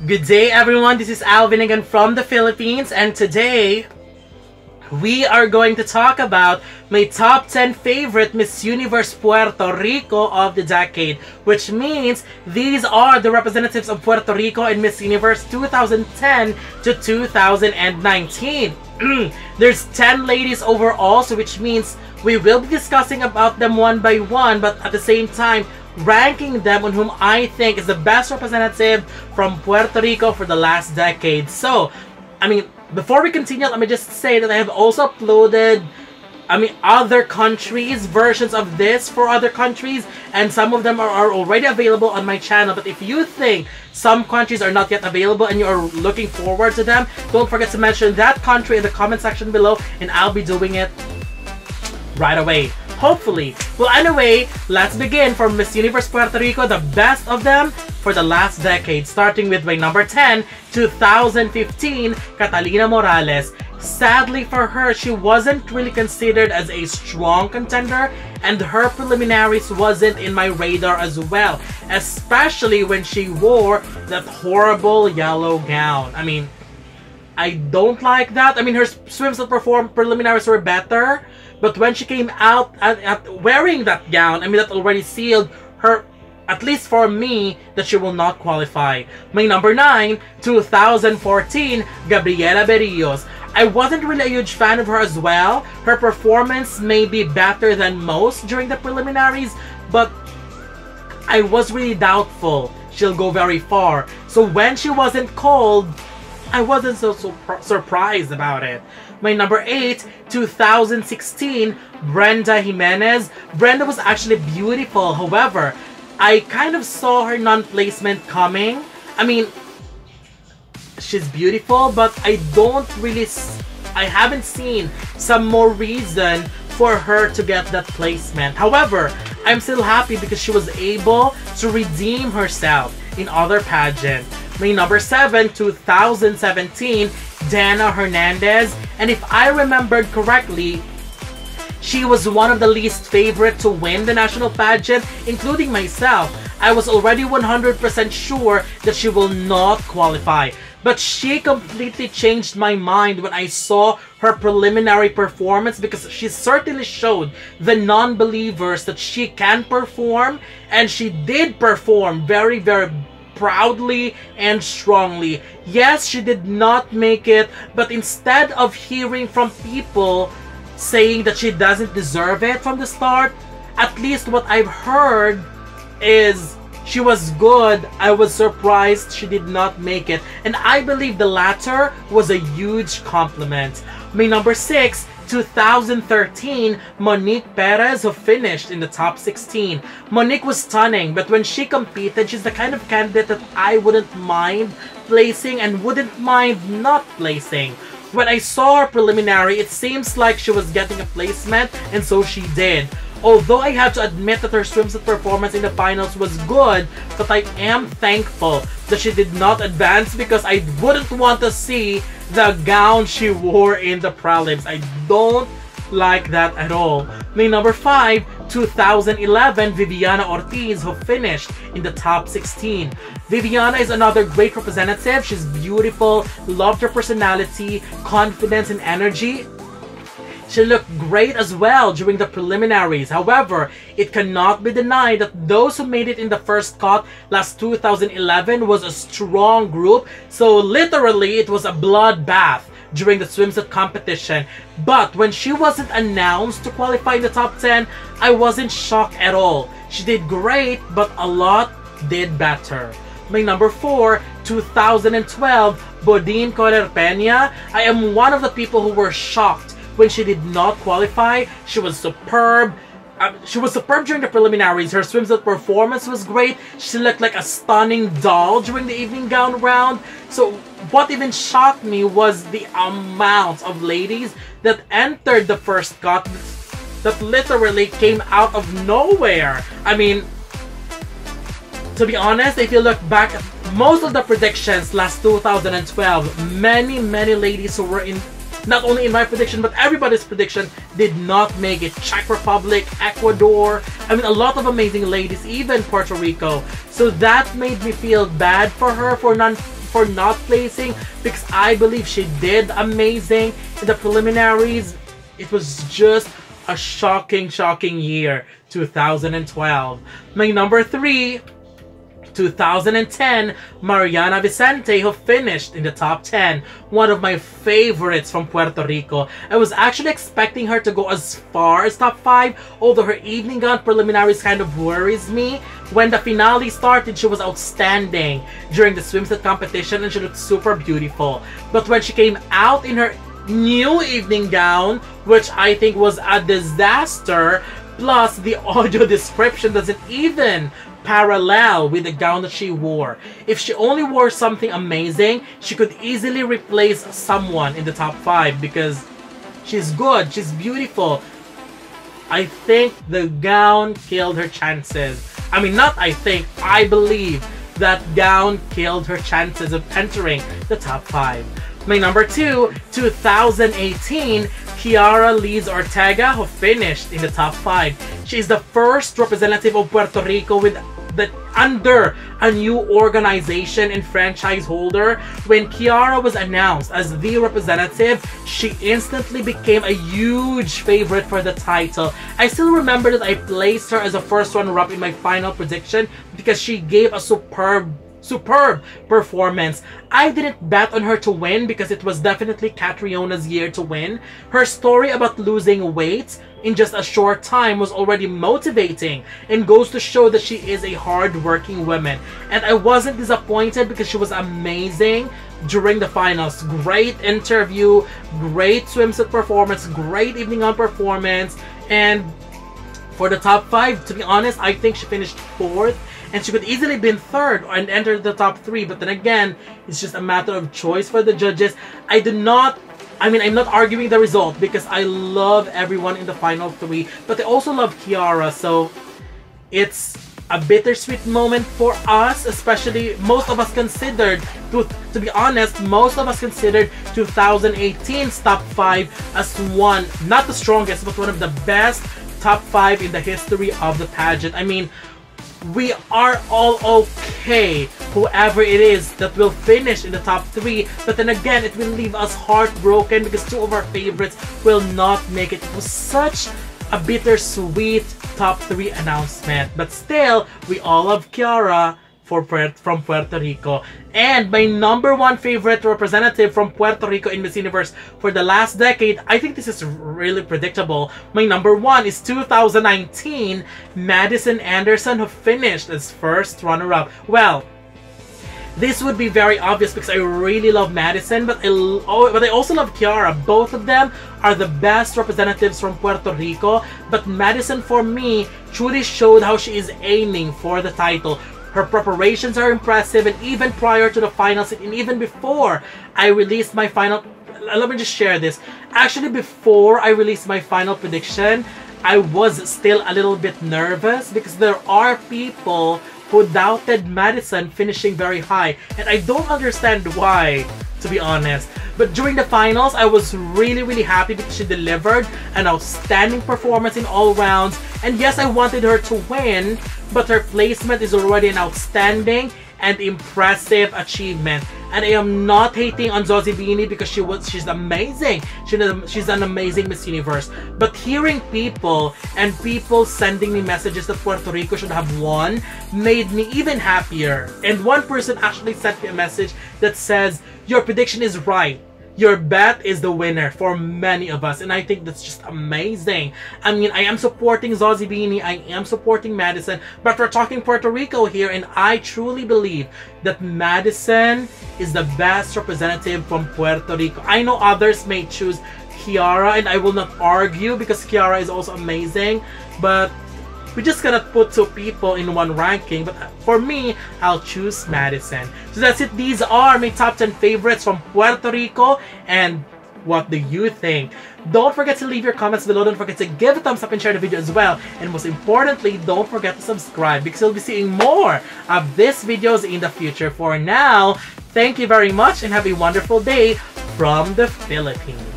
Good day everyone, this is Alvin again from the Philippines, and today we are going to talk about my top 10 favorite Miss Universe Puerto Rico of the decade, which means these are the representatives of Puerto Rico in Miss Universe 2010 to 2019. There's 10 ladies overall, so which means we will be discussing about them one by one, but at the same time ranking them on whom I think is the best representative from Puerto Rico for the last decade. So, before we continue, let me just say that I have also uploaded other countries' versions of this for other countries, and some of them are already available on my channel. But if you think some countries are not yet available and you are looking forward to them, don't forget to mention that country in the comment section below, and I'll be doing it right away, hopefully. Well, anyway, let's begin for Miss Universe Puerto Rico, the best of them for the last decade, starting with my number 10, 2015, Catalina Morales. Sadly for her, she wasn't really considered as a strong contender, and her preliminaries wasn't in my radar as well, especially when she wore that horrible yellow gown. I don't like that. Her swimsuit preliminaries were better, but when she came out at wearing that gown, that already sealed her, at least for me, that she will not qualify. My number 9, 2014, Gabriela Berrios. I wasn't really a huge fan of her as well. Her performance may be better than most during the preliminaries, but I was really doubtful she'll go very far. So when she wasn't called, I wasn't so surprised about it. My number 8, 2016, Brenda Jimenez. Brenda was actually beautiful. However, I kind of saw her non-placement coming. She's beautiful, but I haven't seen some more reason for her to get that placement. However, I'm still happy because she was able to redeem herself in other pageants. My number 7, 2017, Danna Hernandez. And if I remembered correctly, she was one of the least favorite to win the national pageant, including myself. I was already 100% sure that she will not qualify. But she completely changed my mind when I saw her preliminary performance, because she certainly showed the non-believers that she can perform, and she did perform very, very proudly and strongly. Yes, she did not make it, but instead of hearing from people saying that she doesn't deserve it from the start, at least what I've heard is she was good. I was surprised she did not make it, and I believe the latter was a huge compliment. My number 6, 2013, MONIC PEREZ, who finished in the top 16. MONIC was stunning, but when she competed, she's the kind of candidate that I wouldn't mind placing and wouldn't mind not placing. When I saw her preliminary, it seems like she was getting a placement, and so she did. Although I have to admit that her swimsuit performance in the finals was good, but I am thankful that she did not advance, because I wouldn't want to see the gown she wore in the prelims. I don't like that at all. My number 5, 2011, Viviana Ortiz, who finished in the top 16. Viviana is another great representative. She's beautiful, loved her personality, confidence, and energy. She looked great as well during the preliminaries. However, it cannot be denied that those who made it in the first cut last 2011 was a strong group. So literally, it was a bloodbath during the swimsuit competition. But when she wasn't announced to qualify in the top 10, I wasn't shocked at all. She did great, but a lot did better. My number 4, 2012, Bodine Koehler. I am one of the people who were shocked when she did not qualify. She was superb. She was superb during the preliminaries. Her swimsuit performance was great. She looked like a stunning doll during the evening gown round. So what even shocked me was the amount of ladies that entered the first cut that literally came out of nowhere. To be honest, if you look back at most of the predictions last 2012, many ladies who were in not only in my prediction, but everybody's prediction, did not make it. Czech Republic, Ecuador, I mean, a lot of amazing ladies, even Puerto Rico. So that made me feel bad for her for not placing, because I believe she did amazing in the preliminaries. It was just a shocking year, 2012. My number 3, 2010, Mariana Vicente, who finished in the top 10. One of my favorites from Puerto Rico. I was actually expecting her to go as far as top 5, although her evening gown preliminaries kind of worries me. When the finale started, she was outstanding during the swimsuit competition and she looked super beautiful. But when she came out in her new evening gown, which I think was a disaster, plus the audio description doesn't even parallel with the gown that she wore. If she only wore something amazing, she could easily replace someone in the top 5 because she's good, she's beautiful. I think the gown killed her chances. I mean, not I think, I believe that gown killed her chances of entering the top 5. My number 2, 2018, KIARA Liz Ortega, who finished in the top 5. She is the first representative of Puerto Rico under a new organization and franchise holder. When KIARA was announced as the representative, she instantly became a huge favorite for the title. I still remember that I placed her as a first runner-up in my final prediction because she gave a superb performance. I didn't bet on her to win because it was definitely Catriona's year to win. Her story about losing weight in just a short time was already motivating and goes to show that she is a hard-working woman. And I wasn't disappointed because she was amazing during the finals. Great interview, great swimsuit performance, great evening on performance, and for the top 5, to be honest, I think she finished 4th. And she could easily been 3rd and enter the top 3. But then again, it's just a matter of choice for the judges. I'm not arguing the result because I love everyone in the final 3. But I also love KIARA. So it's a bittersweet moment for us. Especially, most of us considered, to be honest, most of us considered 2018's top 5 as one, not the strongest, but one of the best top 5 in the history of the pageant. I mean, we are all okay, whoever it is that will finish in the top 3, but then again, it will leave us heartbroken because 2 of our favorites will not make it. It was such a bittersweet top 3 announcement, but still, we all love KIARA from Puerto Rico. And my number 1 favorite representative from Puerto Rico in Miss Universe for the last decade, I think this is really predictable. My number 1 is 2019, Madison Anderson, who finished as first runner-up. Well, this would be very obvious because I really love Madison, but I also love KIARA. Both of them are the best representatives from Puerto Rico, but Madison, for me, truly showed how she is aiming for the title. Her preparations are impressive, and even prior to the finals, and even before I released my final... Let me just share this. Actually, before I released my final prediction, I was still a little bit nervous because there are people who doubted Madison finishing very high, and I don't understand why, to be honest. But during the finals, I was really happy because she delivered an outstanding performance in all rounds. And yes, I wanted her to win, but her placement is already an outstanding and impressive achievement. And I am not hating on Zozibini because she's amazing. She's an amazing Miss Universe. But hearing people sending me messages that Puerto Rico should have won made me even happier. And one person actually sent me a message that says, "Your prediction is right. Your bet is the winner for many of us." And I think that's just amazing. I mean, I am supporting Zozibini, I am supporting Madison, but we're talking Puerto Rico here, and I truly believe that Madison is the best representative from Puerto Rico. I know others may choose KIARA, and I will not argue because KIARA is also amazing, but we just cannot put 2 people in one ranking. But for me, I'll choose Madison. So that's it. These are my top 10 favorites from Puerto Rico. And what do you think? Don't forget to leave your comments below. Don't forget to give a thumbs up and share the video as well. And most importantly, don't forget to subscribe because you'll be seeing more of these videos in the future. For now, thank you very much and have a wonderful day from the Philippines.